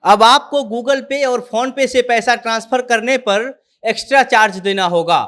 अब आपको गूगल पे और फोन पे से पैसा ट्रांसफर करने पर एक्स्ट्रा चार्ज देना होगा।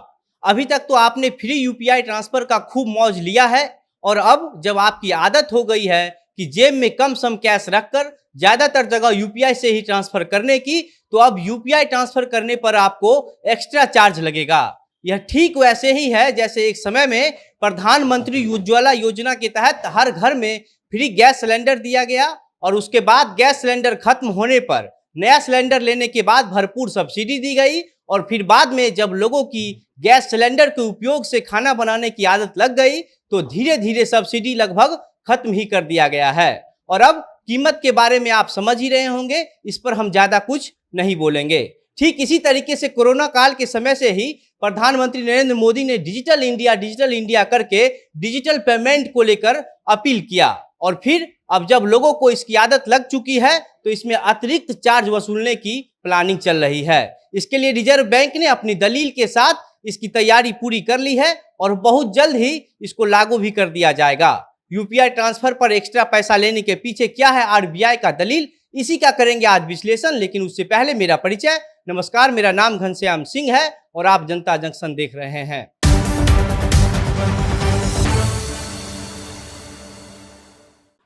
अभी तक तो आपने फ्री यूपीआई ट्रांसफर का खूब मौज लिया है और अब जब आपकी आदत हो गई है कि जेब में कम सम कैश रखकर ज्यादातर जगह यूपीआई से ही ट्रांसफर करने की, तो अब यूपीआई ट्रांसफर करने पर आपको एक्स्ट्रा चार्ज लगेगा। यह ठीक वैसे ही है जैसे एक समय में प्रधानमंत्री उज्ज्वला योजना के तहत हर घर में फ्री गैस सिलेंडर दिया गया और उसके बाद गैस सिलेंडर खत्म होने पर नया सिलेंडर लेने के बाद भरपूर सब्सिडी दी गई और फिर बाद में जब लोगों की गैस सिलेंडर के उपयोग से खाना बनाने की आदत लग गई तो धीरे धीरे सब्सिडी लगभग खत्म ही कर दिया गया है। और अब कीमत के बारे में आप समझ ही रहे होंगे, इस पर हम ज्यादा कुछ नहीं बोलेंगे। ठीक इसी तरीके से कोरोना काल के समय से ही प्रधानमंत्री नरेंद्र मोदी ने डिजिटल इंडिया करके डिजिटल पेमेंट को लेकर अपील किया और फिर अब जब लोगों को इसकी आदत लग चुकी है तो इसमें अतिरिक्त चार्ज वसूलने की प्लानिंग चल रही है। इसके लिए रिजर्व बैंक ने अपनी दलील के साथ इसकी तैयारी पूरी कर ली है और बहुत जल्द ही इसको लागू भी कर दिया जाएगा। यूपीआई ट्रांसफर पर एक्स्ट्रा पैसा लेने के पीछे क्या है आरबीआई का दलील, इसी का करेंगे आज विश्लेषण। लेकिन उससे पहले मेरा परिचय। नमस्कार, मेरा नाम घनश्याम सिंह है और आप जनता जंक्शन देख रहे हैं।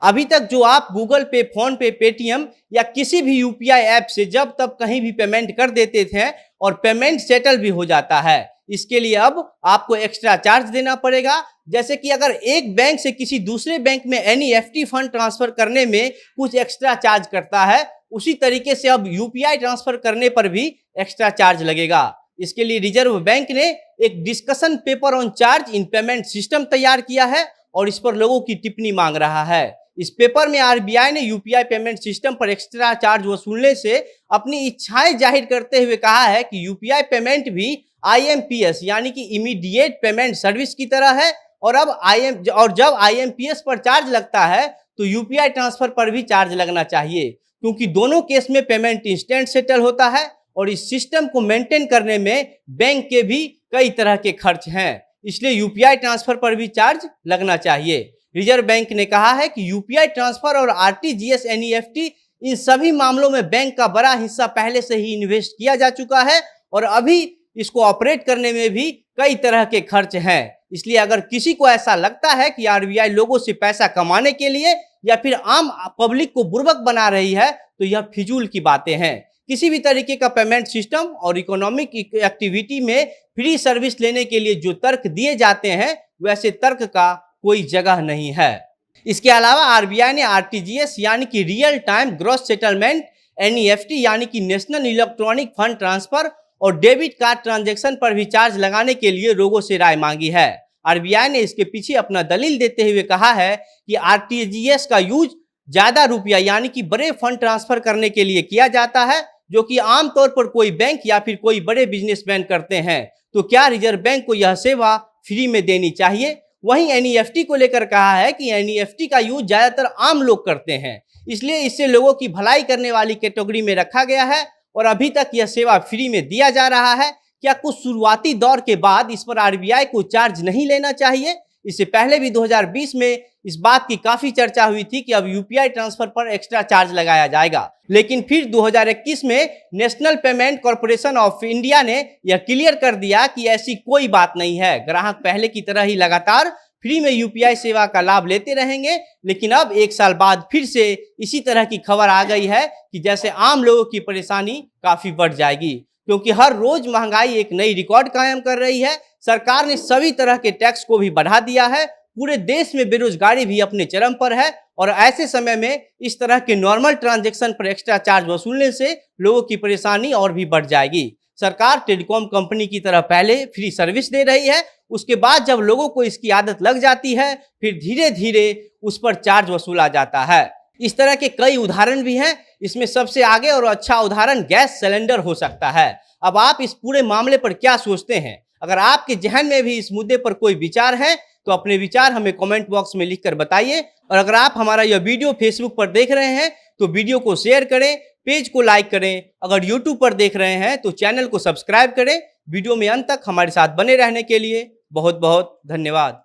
अभी तक जो आप गूगल पे, फोन पे, पेटीएम या किसी भी यूपीआई ऐप से जब तब कहीं भी पेमेंट कर देते थे और पेमेंट सेटल भी हो जाता है, इसके लिए अब आपको एक्स्ट्रा चार्ज देना पड़ेगा। जैसे कि अगर एक बैंक से किसी दूसरे बैंक में एनईएफटी फंड ट्रांसफर करने में कुछ एक्स्ट्रा चार्ज करता है, उसी तरीके से अब यूपीआई ट्रांसफर करने पर भी एक्स्ट्रा चार्ज लगेगा। इसके लिए रिजर्व बैंक ने एक discussion paper on charge in payment system तैयार किया है और इस पर लोगों की टिप्पणी मांग रहा है। इस पेपर में आरबीआई ने यूपीआई पेमेंट सिस्टम पर एक्स्ट्रा चार्ज वसूलने से अपनी इच्छाएं जाहिर करते हुए कहा है कि यूपीआई पेमेंट भी आईएमपीएस यानी कि इमीडिएट पेमेंट सर्विस की तरह है और जब आईएमपीएस पर चार्ज लगता है तो यूपीआई ट्रांसफर पर भी चार्ज लगना चाहिए, क्योंकि दोनों केस में पेमेंट इंस्टेंट सेटल होता है और इस सिस्टम को मेंटेन करने में बैंक के भी कई तरह के खर्च हैं, इसलिए यूपीआई ट्रांसफर पर भी चार्ज लगना चाहिए। रिजर्व बैंक ने कहा है कि यूपीआई ट्रांसफर और आरटीजीएस, एनईएफटी, इन सभी मामलों में बैंक का बड़ा हिस्सा पहले से ही इन्वेस्ट किया जा चुका है और अभी इसको ऑपरेट करने में भी कई तरह के खर्च हैं। इसलिए अगर किसी को ऐसा लगता है कि आरबीआई लोगों से पैसा कमाने के लिए या फिर आम पब्लिक को बुर्बक बना रही है तो यह फिजूल की बातें हैं। किसी भी तरीके का पेमेंट सिस्टम और इकोनॉमिक एक्टिविटी में फ्री सर्विस लेने के लिए जो तर्क दिए जाते हैं वैसे तर्क का कोई जगह नहीं है। इसके अलावा आरबीआई ने आरटीजीएस यानी कि real time gross settlement, NEFT यानी कि नेशनल इलेक्ट्रॉनिक फंड ट्रांसफर और डेबिट कार्ड ट्रांजैक्शन पर भी चार्ज लगाने के लिए लोगों से राय मांगी है। आरबीआई ने इसके पीछे अपना दलील देते हुए कहा है कि आरटीजीएस का यूज ज्यादा रुपया यानी कि बड़े फंड ट्रांसफर करने के लिए किया जाता है, जो कि आमतौर पर कोई बैंक या फिर कोई बड़े बिजनेसमैन करते हैं। तो क्या रिजर्व बैंक को यह सेवा फ्री में देनी चाहिए? वहीं एनईएफटी को लेकर कहा है कि एनईएफटी का यूज ज्यादातर आम लोग करते हैं, इसलिए इसे लोगों की भलाई करने वाली कैटेगरी में रखा गया है और अभी तक यह सेवा फ्री में दिया जा रहा है। क्या कुछ शुरुआती दौर के बाद इस पर आरबीआई को चार्ज नहीं लेना चाहिए? इससे पहले भी 2020 में इस बात की काफी चर्चा हुई थी कि अब यूपीआई ट्रांसफर पर एक्स्ट्रा चार्ज लगाया जाएगा, लेकिन फिर 2021 में national payment corporation of India ने यह क्लियर कर दिया कि ऐसी कोई बात नहीं है। ग्राहक पहले की तरह ही लगातार फ्री में यूपीआई सेवा का लाभ लेते रहेंगे। लेकिन अब एक साल बाद फिर से इसी तरह की खबर आ गई है कि जैसे आम लोगों की परेशानी काफी बढ़ जाएगी, क्योंकि हर रोज महंगाई एक नई रिकॉर्ड कायम कर रही है। सरकार ने सभी तरह के टैक्स को भी बढ़ा दिया है। पूरे देश में बेरोजगारी भी अपने चरम पर है और ऐसे समय में इस तरह के नॉर्मल ट्रांजैक्शन पर एक्स्ट्रा चार्ज वसूलने से लोगों की परेशानी और भी बढ़ जाएगी। सरकार टेलीकॉम कंपनी की तरह पहले फ्री सर्विस दे रही है, उसके बाद जब लोगों को इसकी आदत लग जाती है फिर धीरे धीरे उस पर चार्ज वसूला जाता है। इस तरह के कई उदाहरण भी हैं। इसमें सबसे आगे और अच्छा उदाहरण गैस सिलेंडर हो सकता है। अब आप इस पूरे मामले पर क्या सोचते हैं? अगर आपके जहन में भी इस मुद्दे पर कोई विचार है तो अपने विचार हमें कमेंट बॉक्स में लिखकर बताइए। और अगर आप हमारा यह वीडियो फेसबुक पर देख रहे हैं तो वीडियो को शेयर करें, पेज को लाइक करें। अगर यूट्यूब पर देख रहे हैं तो चैनल को सब्सक्राइब करें। वीडियो में अंत तक हमारे साथ बने रहने के लिए बहुत बहुत धन्यवाद।